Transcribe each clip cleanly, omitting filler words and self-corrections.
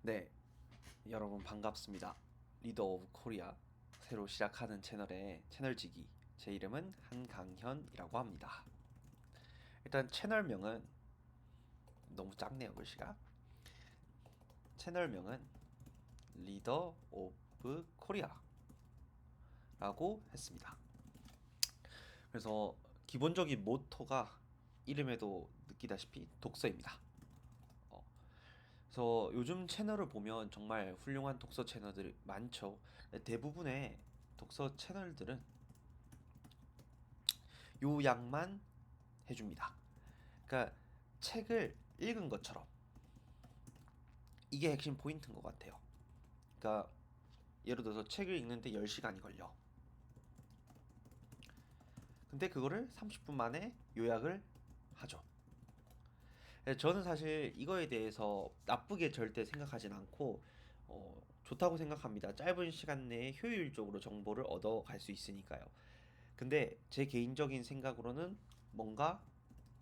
네, 여러분 반갑습니다. 리더 오브 코리아 새로 시작하는 채널의 채널지기 제 이름은 한강현이라고 합니다. 일단 채널명은 너무 작네요 글씨가. 채널명은 리더 오브 코리아라고 했습니다. 그래서 기본적인 모토가 이름에도 느끼다시피 독서입니다. 어, 그래서 요즘 채널을 보면 정말 훌륭한 독서 채널들 많죠. 대부분의 독서 채널들은 요약만 해줍니다. 그러니까 책을 읽은 것처럼 이게 핵심 포인트인 것 같아요. 그러니까 예를 들어서 책을 읽는데 10시간이 걸려. 근데 그거를 30분 만에 요약을 하죠. 저는 사실 이거에 대해서 나쁘게 절대 생각하진 않고 좋다고 생각합니다. 짧은 시간 내에 효율적으로 정보를 얻어갈 수 있으니까요. 근데 제 개인적인 생각으로는 뭔가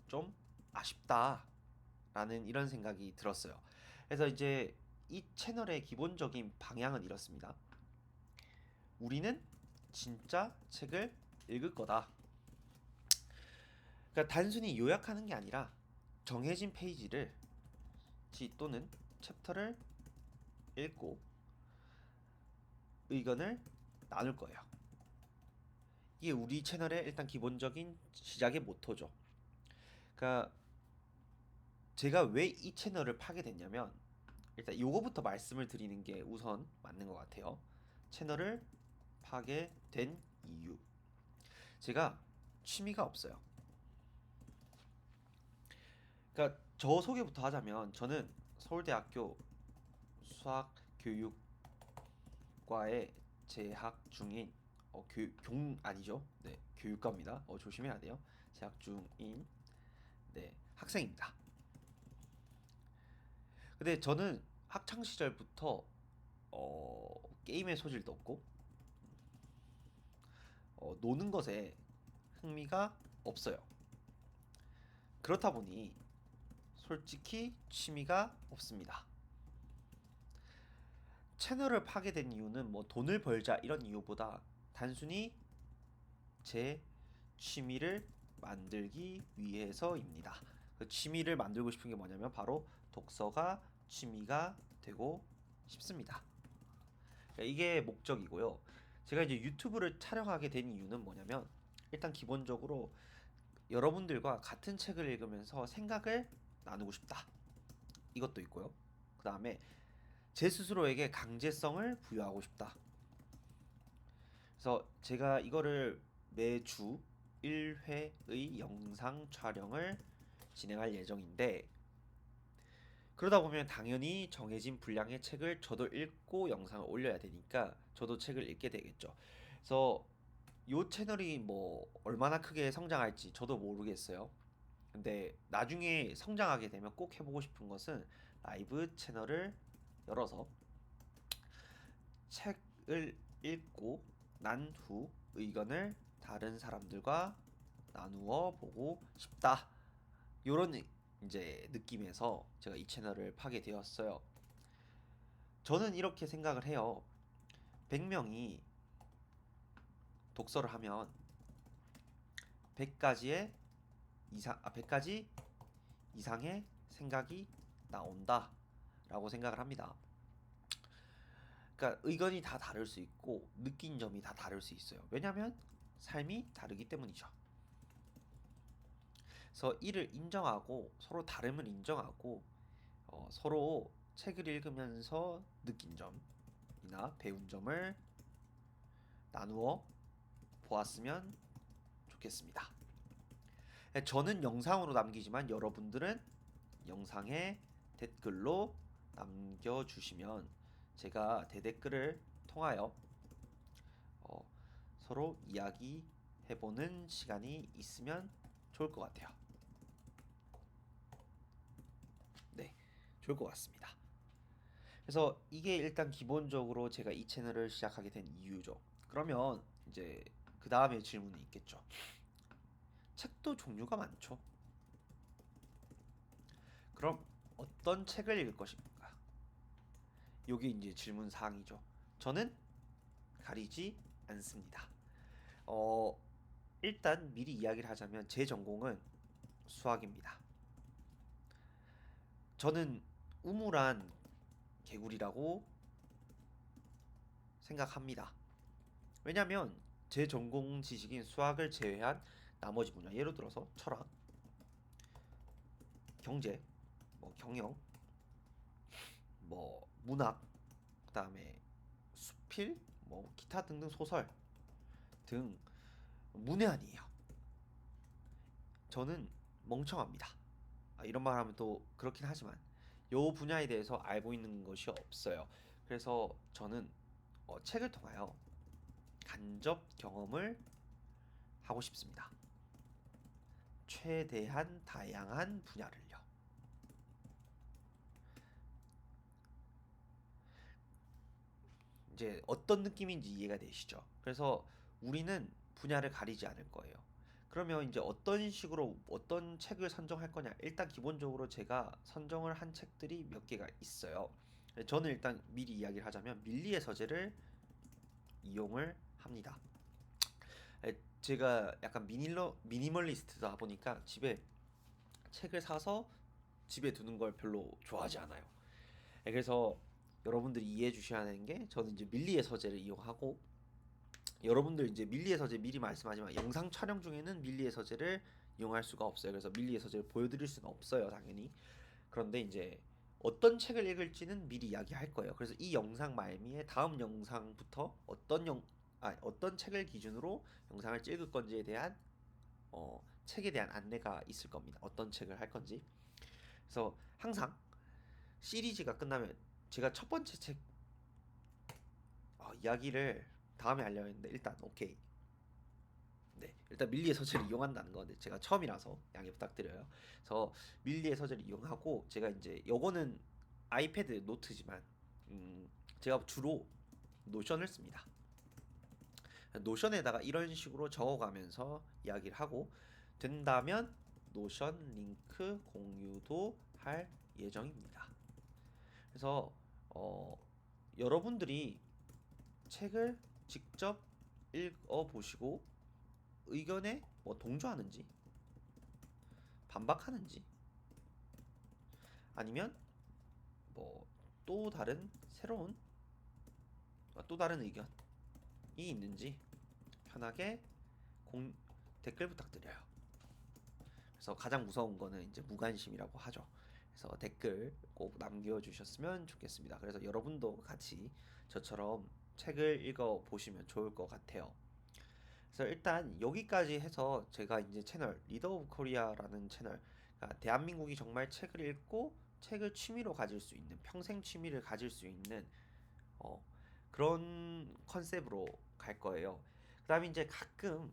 좀 아쉽다라는 이런 생각이 들었어요. 그래서 이제 이 채널의 기본적인 방향은 이렇습니다. 우리는 진짜 책을 읽을 거다. 그러니까 단순히 요약하는 게 아니라 정해진 페이지를 또는 챕터를 읽고 의견을 나눌 거예요. 이게 우리 채널의 일단 기본적인 시작의 모토죠. 그러니까 제가 왜 이 채널을 파게 됐냐면 일단 요거부터 말씀을 드리는 게 우선 맞는 것 같아요. 채널을 파게 된 이유. 제가 취미가 없어요. 그러니까 저 소개부터 하자면 저는 서울대학교 수학교육과에 재학 중인 교 아니죠? 네, 교육과입니다. 조심해야 돼요. 재학 중인 네, 학생입니다. 근데 저는 학창 시절부터 게임의 소질도 없고 노는 것에 흥미가 없어요. 그렇다 보니 솔직히 취미가 없습니다. 채널을 파게 된 이유는 뭐 돈을 벌자 이런 이유보다 단순히 제 취미를 만들기 위해서입니다. 그 취미를 만들고 싶은 게 뭐냐면 바로 독서가 취미가 되고 싶습니다. 그러니까 이게 목적이고요. 제가 이제 유튜브를 촬영하게 된 이유는 뭐냐면 일단 기본적으로 여러분들과 같은 책을 읽으면서 생각을 나누고 싶다. 이것도 있고요. 그 다음에 제 스스로에게 강제성을 부여하고 싶다. 그래서 제가 이거를 매주 1회의 영상 촬영을 진행할 예정인데 그러다 보면 당연히 정해진 분량의 책을 저도 읽고 영상을 올려야 되니까 저도 책을 읽게 되겠죠. 그래서 요 채널이 뭐 얼마나 크게 성장할지 저도 모르겠어요. 근데 나중에 성장하게 되면 꼭 해보고 싶은 것은 라이브 채널을 열어서 책을 읽고 난 후 의견을 다른 사람들과 나누어 보고 싶다. 요런 이제 느낌에서 제가 이 채널을 파게 되었어요. 저는 이렇게 생각을 해요. 100명이 독서를 하면 100가지의 100가지 이상의 생각이 나온다라고 생각을 합니다. 그러니까 의견이 다 다를 수 있고 느낀 점이 다 다를 수 있어요. 왜냐하면 삶이 다르기 때문이죠. 그래서 이를 인정하고 서로 다름을 인정하고 서로 책을 읽으면서 느낀 점이나 배운 점을 나누어 보았으면 좋겠습니다. 저는 영상으로 남기지만 여러분들은 영상에 댓글로 남겨주시면 제가 대댓글을 통하여 어, 서로 이야기해보는 시간이 있으면 좋을 것 같아요. 네, 좋을 것 같습니다. 그래서 이게 일단 기본적으로 제가 이 채널을 시작하게 된 이유죠. 그러면 이제 그 다음에 질문이 있겠죠. 책도 종류가 많죠. 그럼 어떤 책을 읽을 것입니까? 요게 이제 질문 사항이죠. 저는 가리지 않습니다. 어, 일단 미리 이야기를 하자면 제 전공은 수학입니다. 저는 우물한 개구리라고 생각합니다. 왜냐면 제 전공 지식인 수학을 제외한 나머지 분야, 예를 들어서 철학, 경제, 뭐 경영, 뭐 문학, 그다음에 수필, 뭐 기타 등등 소설 등 문외한이에요. 저는 멍청합니다. 이런 말 하면 또 그렇긴 하지만 요 분야에 대해서 알고 있는 것이 없어요. 그래서 저는 책을 통하여 간접 경험을 하고 싶습니다. 최대한 다양한 분야를요. 이제 어떤 느낌인지 이해가 되시죠? 그래서 우리는 분야를 가리지 않을 거예요. 그러면 이제 어떤 식으로 어떤 책을 선정할 거냐? 일단 기본적으로 제가 선정을 한 책들이 몇 개가 있어요. 저는 일단 미리 이야기를 하자면 밀리의 서재를 이용을 합니다. 제가 약간 미니멀리스트다 보니까 집에 책을 사서 집에 두는 걸 별로 좋아하지 않아요. 그래서 여러분들이 이해해 주셔야 하는 게 저는 이제 밀리의 서재를 이용하고 여러분들 이제 밀리의 서재 미리 말씀하지만 영상 촬영 중에는 밀리의 서재를 이용할 수가 없어요. 그래서 밀리의 서재를 보여드릴 수는 없어요, 당연히. 그런데 이제 어떤 책을 읽을지는 미리 이야기할 거예요. 그래서 이 영상 말미에 다음 영상부터 어떤 책을 기준으로 영상을 찍을 건지에 대한 책에 대한 안내가 있을 겁니다. 어떤 책을 할 건지. 그래서 항상 시리즈가 끝나면 제가 첫 번째 책 이야기를 다음에 하려고 했는데 일단 오케이. 네, 일단 밀리의 서재를 이용한다는 건데 제가 처음이라서 양해 부탁드려요. 그래서 밀리의 서재를 이용하고 제가 이제 요거는 아이패드 노트지만 제가 주로 노션을 씁니다. 노션에다가 이런 식으로 적어가면서 이야기를 하고 된다면 노션 링크 공유도 할 예정입니다. 그래서 여러분들이 책을 직접 읽어보시고 의견에 뭐 동조하는지 반박하는지 아니면 뭐 또 다른 새로운 또 다른 의견이 있는지 편하게 댓글 부탁드려요. 그래서 가장 무서운 거는 이제 무관심이라고 하죠. 그래서 댓글 꼭 남겨주셨으면 좋겠습니다. 그래서 여러분도 같이 저처럼 책을 읽어 보시면 좋을 것 같아요. 그래서 일단 여기까지 해서 제가 이제 채널 리더 오브 코리아라는 채널, 그러니까 대한민국이 정말 책을 읽고 책을 취미로 가질 수 있는 평생 취미를 가질 수 있는 어, 그런 컨셉으로 갈 거예요. 그다음에 이제 가끔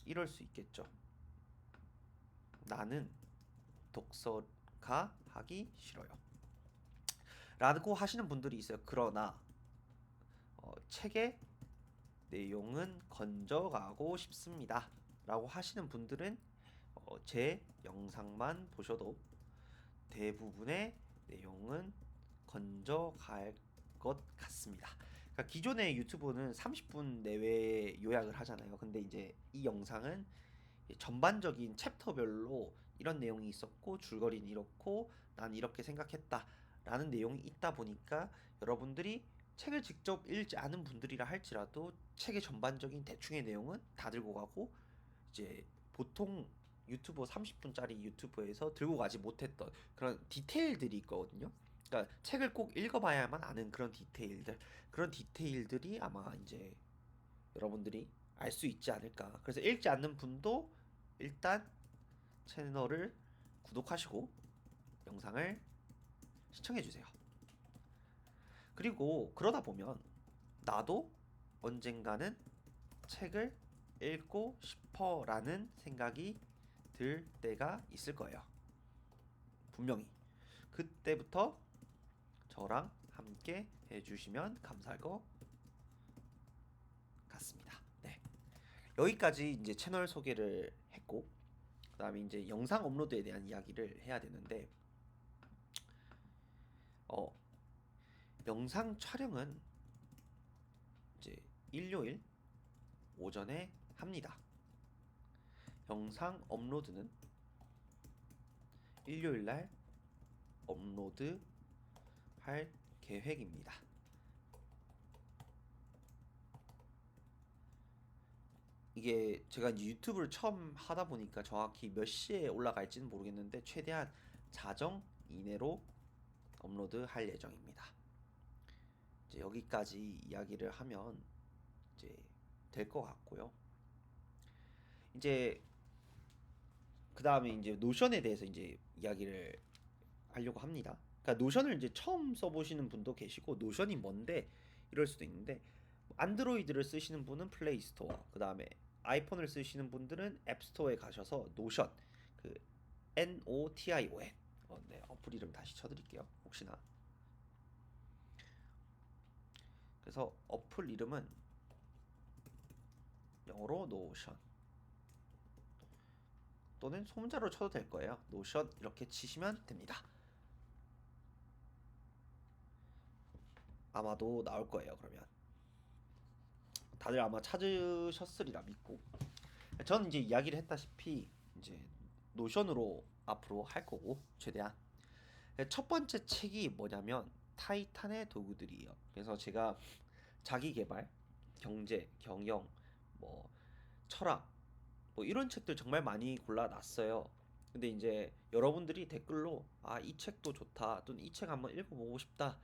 이럴 수 있겠죠. 나는 독서가 하기 싫어요. 라고 하시는 분들이 있어요. 그러나 책의 내용은 건져가고 싶습니다. 라고 하시는 분들은 제 영상만 보셔도 대부분의 내용은 건져갈 것 같습니다. 그러니까 기존의 유튜브는 30분 내외 요약을 하잖아요. 근데 이제 이 영상은 전반적인 챕터별로 이런 내용이 있었고 줄거리는 이렇고 난 이렇게 생각했다 라는 내용이 있다 보니까 여러분들이 책을 직접 읽지 않은 분들이라 할지라도 책의 전반적인 대충의 내용은 다 들고 가고 이제 보통 유튜버 30분짜리 유튜브에서 들고 가지 못했던 그런 디테일들이 있거든요. 그러니까 책을 꼭 읽어봐야만 아는 그런 디테일들이 아마 이제 여러분들이 알 수 있지 않을까. 그래서 읽지 않는 분도 일단 채널을 구독하시고 영상을 시청해주세요. 그리고 그러다 보면 나도 언젠가는 책을 읽고 싶어라는 생각이 들 때가 있을 거예요. 분명히. 그때부터 저랑 함께 해주시면 감사할 것 같습니다. 네. 여기까지 이제 채널 소개를 했고, 그다음에 이제 영상 업로드에 대한 이야기를 해야 되는데, 어, 영상 촬영은 이제 일요일 오전에 합니다. 영상 업로드는 일요일 날 업로드 할 계획입니다. 이게 제가 이제 유튜브를 처음 하다 보니까 정확히 몇 시에 올라갈지는 모르겠는데 최대한 자정 이내로 업로드 할 예정입니다. 이제 여기까지 이야기를 하면 이제 될 것 같고요. 이제 그 다음에 이제 노션에 대해서 이제 이야기를 하려고 합니다. 그러니까 노션을 이제 처음 써보시는 분도 계시고 노션이 뭔데 이럴 수도 있는데 안드로이드를 쓰시는 분은 플레이 스토어, 그 다음에 아이폰을 쓰시는 분들은 앱 스토어에 가셔서 노션, 그 NOTION, 네, 어플 이름 다시 쳐드릴게요. 혹시나. 그래서 어플 이름은 영어로 노션 또는 소문자로 쳐도 될 거예요. 노션 이렇게 치시면 됩니다. 아마도 나올 거예요. 그러면 다들 아마 찾으셨으리라 믿고, 저는 이제 이야기를 했다시피 이제 노션으로 앞으로 할 거고 최대한 첫 번째 책이 뭐냐면 타이탄의 도구들이에요. 그래서 제가 자기 개발, 경제, 경영, 뭐 철학, 뭐 이런 책들 정말 많이 골라놨어요. 근데 이제 여러분들이 댓글로 이 책도 좋다 또는 이 책 한번 읽어보고 싶다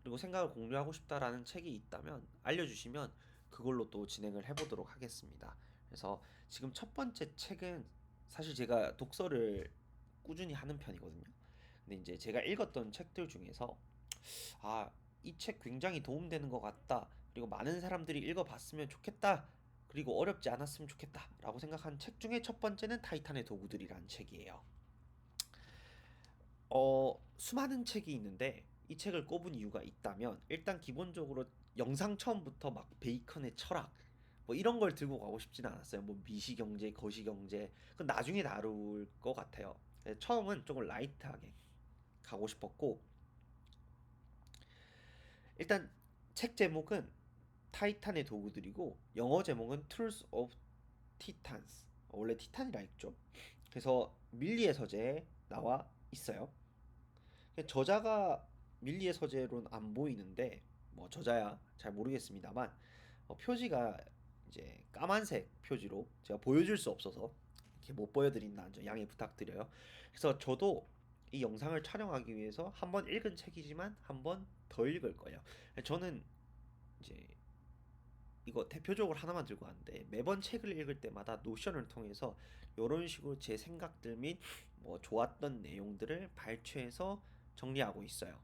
그리고 생각을 공유하고 싶다라는 책이 있다면 알려주시면 그걸로 또 진행을 해보도록 하겠습니다. 그래서 지금 첫 번째 책은 사실 제가 독서를 꾸준히 하는 편이거든요. 근데 이제 제가 읽었던 책들 중에서 이 책 굉장히 도움되는 것 같다. 그리고 많은 사람들이 읽어봤으면 좋겠다. 그리고 어렵지 않았으면 좋겠다. 라고 생각한 책 중에 첫 번째는 타이탄의 도구들이라는 책이에요. 수많은 책이 있는데 이 책을 꼽은 이유가 있다면 일단 기본적으로 영상 처음부터 막 베이컨의 철학 뭐 이런 걸 들고 가고 싶지는 않았어요. 뭐 미시경제, 거시경제 그건 나중에 다룰 것 같아요. 처음은 조금 라이트하게 가고 싶었고 일단 책 제목은 타이탄의 도구들이고 영어 제목은 Tools of Titans. 원래 티탄이라 했죠. 그래서 밀리의 서재에 나와 있어요. 저자가 밀리의 서재로는 안 보이는데 뭐 저자야 잘 모르겠습니다만 표지가 이제 까만색 표지로 제가 보여줄 수 없어서 이렇게 못 보여드린다는 점 양해 부탁드려요. 그래서 저도 이 영상을 촬영하기 위해서 한 번 읽은 책이지만 한 번 더 읽을 거예요. 저는 이제 이거 대표적으로 하나만 들고 왔는데 매번 책을 읽을 때마다 노션을 통해서 이런 식으로 제 생각들 및 뭐 좋았던 내용들을 발췌해서 정리하고 있어요.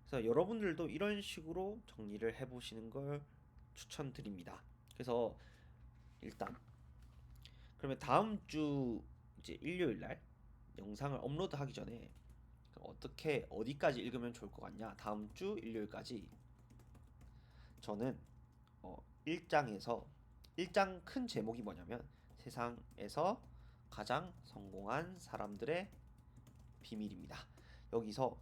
그래서 여러분들도 이런 식으로 정리를 해보시는 걸 추천드립니다. 그래서 일단 그러면 다음 주 이제 일요일 날 영상을 업로드하기 전에 어떻게 어디까지 읽으면 좋을 것 같냐? 다음 주 일요일까지 저는 1장에서 1장 큰 제목이 뭐냐면 세상에서 가장 성공한 사람들의 비밀입니다. 여기서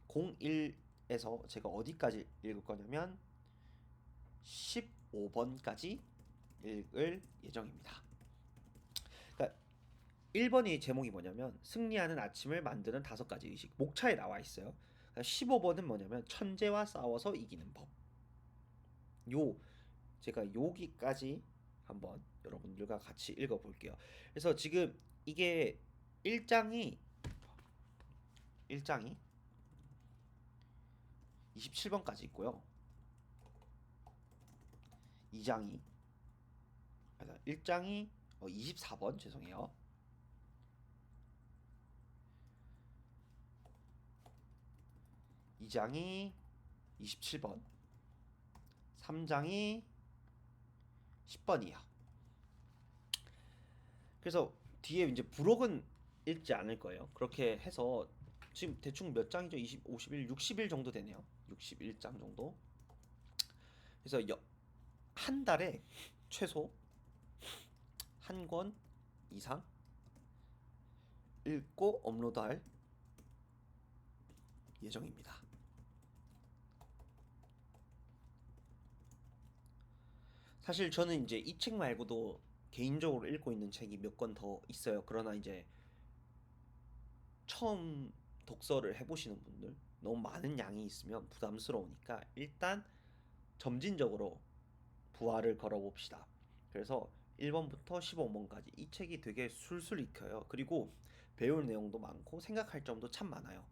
01에서 제가 어디까지 읽을 거냐면 15번까지 읽을 예정입니다. 그러니까 1번이 제목이 뭐냐면 승리하는 아침을 만드는 5가지 의식. 목차에 나와 있어요. 그러니까 15번은 뭐냐면 천재와 싸워서 이기는 법. 요 제가 여기까지 한번 여러분들과 같이 읽어볼게요. 그래서 지금 이게 1장이 27번까지 있고요. 2장이 1장이 24번 죄송해요. 2장이 27번, 3장이 10번이에요. 그래서 뒤에 이제 부록은 읽지 않을 거예요. 그렇게 해서 지금 대충 몇 장이죠? 20, 51, 60일 정도 되네요. 61장 정도. 그래서 한 달에 최소 한 권 이상 읽고 업로드할 예정입니다. 사실 저는 이제 이 책 말고도 개인적으로 읽고 있는 책이 몇 권 더 있어요. 그러나 이제 처음 독서를 해보시는 분들 너무 많은 양이 있으면 부담스러우니까 일단 점진적으로 부하를 걸어봅시다. 그래서 1번부터 15번까지 이 책이 되게 술술 익혀요. 그리고 배울 내용도 많고 생각할 점도 참 많아요.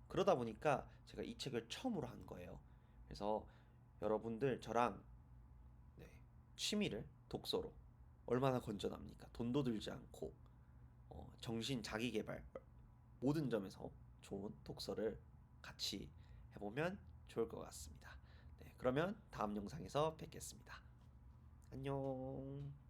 그러다 보니까 제가 이 책을 처음으로 한 거예요. 그래서 여러분들 저랑 네, 취미를 독서로 얼마나 건전합니까? 돈도 들지 않고 정신 자기 개발 모든 점에서 좋은 독서를 같이 해보면 좋을 것 같습니다. 네, 그러면 다음 영상에서 뵙겠습니다. 안녕.